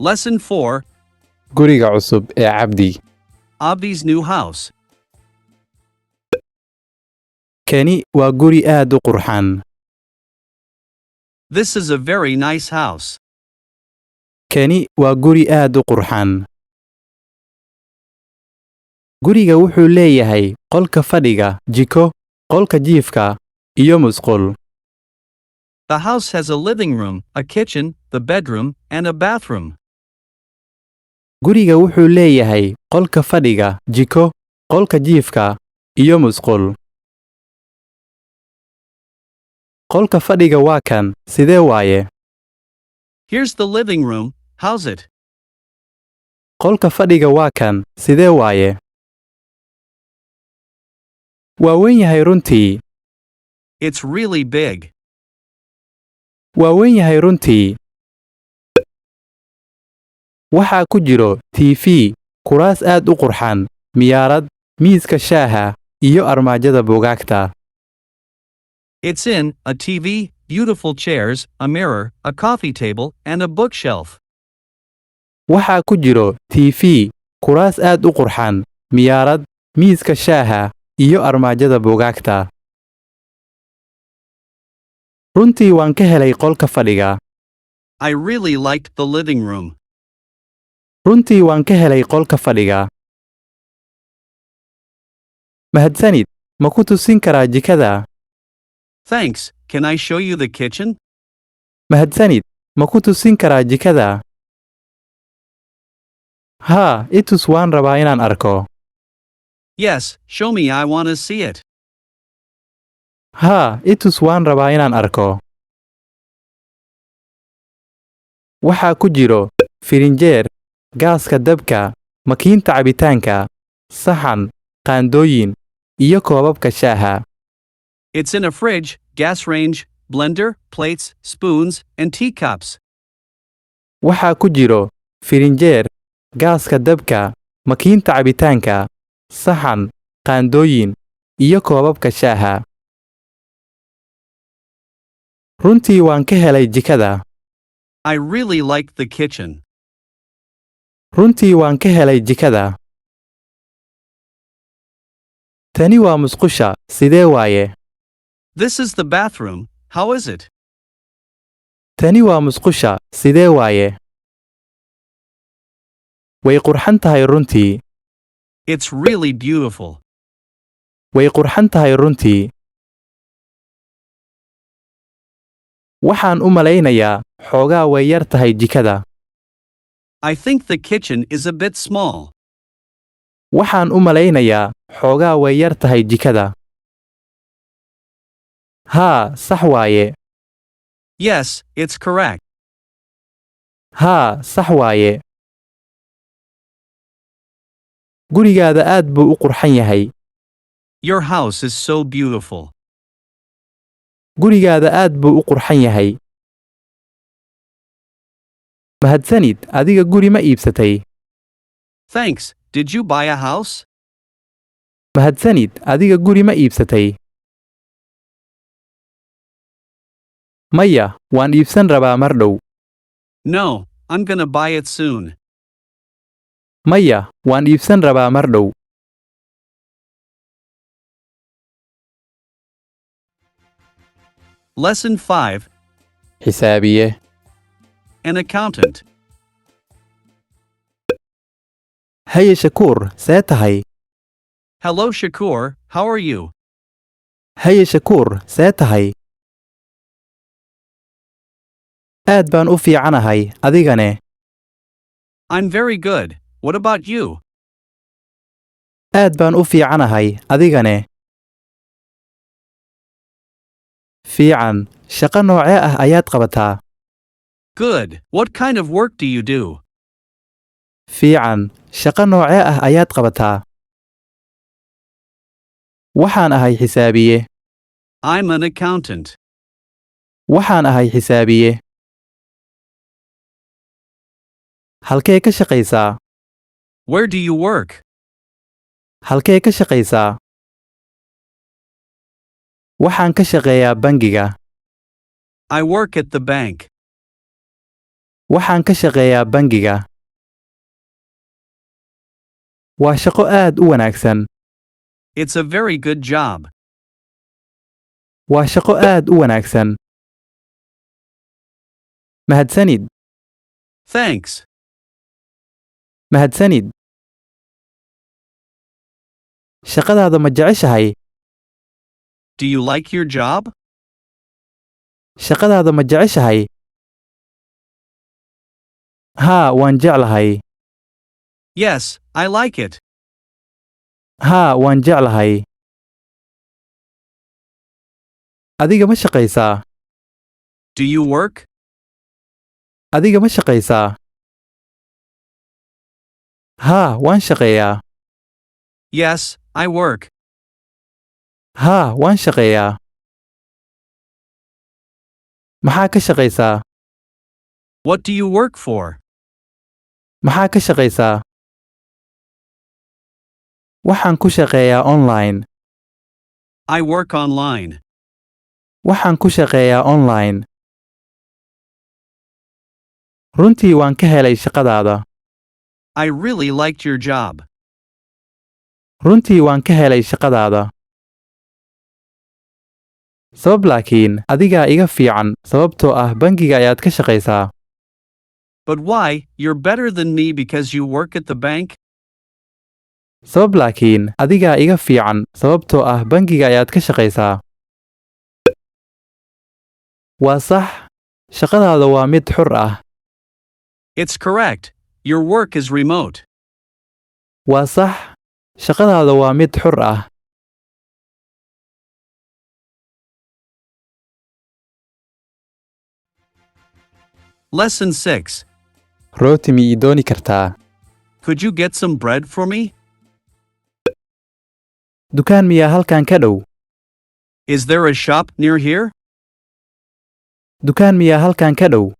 Lesson 4. Guriga cusub ee Abdi. Abdi's new house. Kani waa guri aad u qurxan. This is a very nice house. Kani waa guri aad u qurxan. Guriga wuxuu leeyahay qolka fadhiga, jiko, qolka jiifka, iyo musqul. The house has a living room, a kitchen, the bedroom, and a bathroom. Guriga wuxuu leeyahay qolka fadhiga, jiko, qolka jiifka, iyo musqul. Qolka fadhiga waa kan, sidee waaye? Here's the living room, how's it? Qolka fadhiga waa kan, sidee waaye? Waa weyn yahay runtii. It's really big. Waa weyn yahay runtii. Waxaa ku jiro TV, kuraas aad u qurxan, miyaarad, miiska shaaha, iyo armaajada buugaagta. It's in a TV, beautiful chairs, a mirror, a coffee table, and a bookshelf. Waxaa ku jiro TV, kuraas aad u qurxan, miyaarad, miiska shaaha, iyo armaajada buugaagta. Runtii waan ka helay qolka fadhiga. I really liked the living room. Runtii waan ka helay qolka fadhiga. Mahadsanid, ma ku tusin karaa jikada? Thanks, can I show you the kitchen? Mahadsanid, ma ku tusin karaa jikada? Haa, i tus waan rabaa inaan arko. Yes, show me, I want to see it. Haa, i tus waan rabaa inaan arko. Waxaa ku jiro firinjeer, gaaska dabka, makiinta cabitaanka, saxan, qaandooyin, iyo koobabka shaaha. It's in a fridge, gas range, blender, plates, spoons, and teacups. Waxaa ku jiro firinjeer, gaaska dabka, makiinta cabitaanka, saxan, qaandooyin, iyo koobabka shaaha. Runtii waan ka helay jikada. I really liked the kitchen. Runtii waan ka helay jikada. Tani waa musqusha, sidee waaye? This is the bathroom, how is it? Tani waa musqusha, sidee waaye? Way qurxan tahay runtii. It's really beautiful. Way qurxan tahay runtii. Waxaan u malaynayaa xoogaa way yar tahay jikada. I think the kitchen is a bit small. Waxaan u malaynayaa xoogaa way yar tahay jikada. Haa, sax waaye. Yes, it's correct. Haa, sax waaye. Gurigaada aad buu u qurxan yahay. Your house is so beautiful. Gurigaada aad buu u qurxan yahay. Mahadsanid, adiga guri ma iibsatay? Thanks, did you buy a house? Mahadsanid, adiga guri ma iibsatay? Maya, waan iibsan rabaa mar dhow. No, I'm gonna buy it soon. Maya, waan iibsan rabaa mar dhow. Lesson 5. Xisaabiye. An accountant. Haye Shakur, see tahay? Hello Shakur, how are you? Haye Shakur, see tahay? Aad baan u fiicanahay, adigane. I'm very good, what about you? Aad baan u fiicanahay, adigane. Fiican, shaqo noocee ah ayaad qabataa? Good, what kind of work do you do? Fiican, shaqo noocee ah ayaad qabataa? Waxaan ahay xisaabiye. I'm an accountant. Waxaan ahay xisaabiye. Halkee ka shaqaysaa? Where do you work? Halkee ka shaqaysaa? Waxaan ka shaqeeyaa bangiga. I work at the bank. Waxaan ka shaqeeyaa bangiga. Waa shaqo aad u wanaagsan. It's a very good job. Waa shaqo aad u wanaagsan. Mahadsanid. Thanks. Mahadsanid. Shaqadaada ma jeceshahay? Do you like your job? Shaqadaada ma jeceshahay? Haa, waan jeclahay. Yes, I like it. Haa, waan jeclahay. Adiga ma shaqaysaa? Do you work? Adiga ma shaqaysaa? Haa, waan shaqeeyaa. Yes, I work. Haa, waan shaqeeyaa. Maxaa ka shaqaysaa? What do you work for? Maxaa ka shaqaysaa? Waxaan ku shaqeeyaa online. I work online. Waxaan ku shaqeeyaa online. Runtii waan ka helay shaqadaada. I really liked your job. Runtii waan ka helay shaqadaada. Sabab laakiin adigaa iga fiican sababtoo ah bangiga ayaad ka shaqaysaa. But why? You're better than me because you work at the bank? Sabab laakiin adigaa iga fiican sababtoo ah bangiga ayaad ka shaqaysaa. Waa sax. Shaqadaada waa mid xur ah. It's correct. Your work is remote. Waa sax. Shaqadaada waa mid xur ah. Lesson 6. Rooti ma ii dooni kartaa? Could you get some bread for me? Dukaan miyaa halkan ka dhow? Is there a shop near here? Dukaan miyaa halkan ka dhow?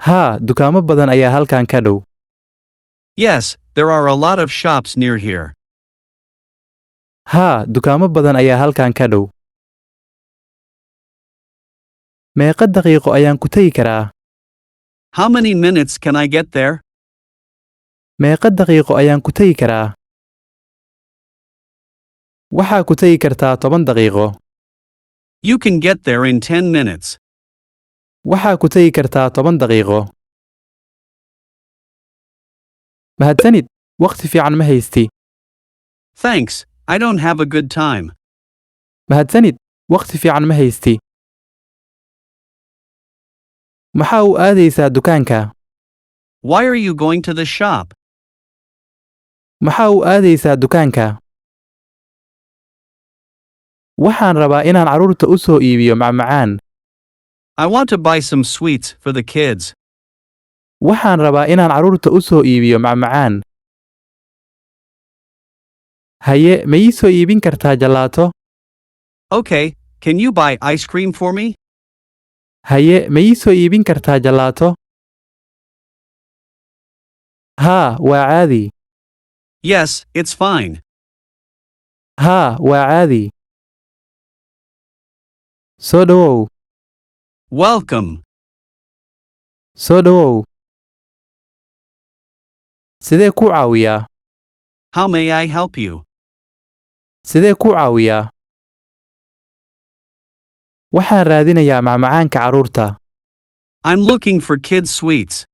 Haa, dukaamo badan ayaa halkan ka dhow. Yes, there are a lot of shops near here. Haa, dukaamo badan ayaa halkan ka dhow. Meeqa daqiiqo ayaan ku tagi karaa? How many minutes can I get there? Meeqa daqiiqo ayaan ku tagi karaa? Waxaa ku tagi kartaa 10 daqiiqo. You can get there in 10 minutes. Waxaa ku tagi kartaa 10 daqiiqo. Mahadsanid. Waqti fiican ma haysti. Thanks, I don't have a good time. Mahadsanid. Waqti fiican ma haysti. Maxaa u aadaysaa dukaanka? Why are you going to the shop? Maxaa u aadaysaa dukaanka? Waxaan rabaa inaan carruurta u soo iibiyo macmacaan. I want to buy some sweets for the kids. Waxaan rabaa inaan carruurta u soo iibiyo macmacaan. Haye, ma ii soo iibin kartaa jalaato? Okay, can you buy ice cream for me? Haye, ma ii soo iibin kartaa jalaato? Haa, waa caadi. Yes, it's fine. Haa, waa caadi. Soo dhawow. Welcome. Soo dhawow. Sidee kuu caawiyaa? How may I help you? Sidee kuu caawiyaa? Waxaan raadinayaa macmacaanka carruurta. I'm looking for kids' sweets.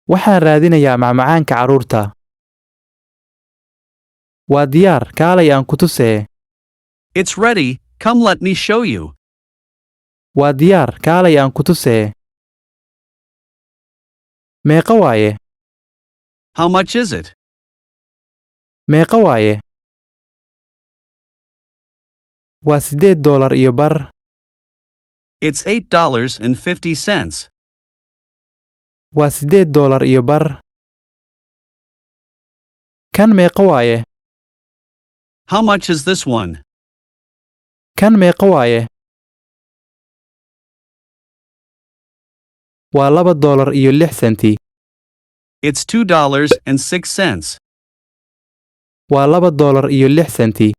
Waxaan raadinayaa macmacaanka carruurta. Waa diyaar, kaalay aan ku tusee. It's ready, come let me show you. Waa diyaar, kaalay aan ku tusee. Meeqa waaye? How much is it? Meeqa waaye? Waa $8 iyo bar. It's $8.50. Waa $8 iyo bar. Kan meeqa waaye? How much is this one? Kan meeqa waaye? Waa $2 iyo 6 senti. It's $2.06. Waa $2 iyo 6 senti.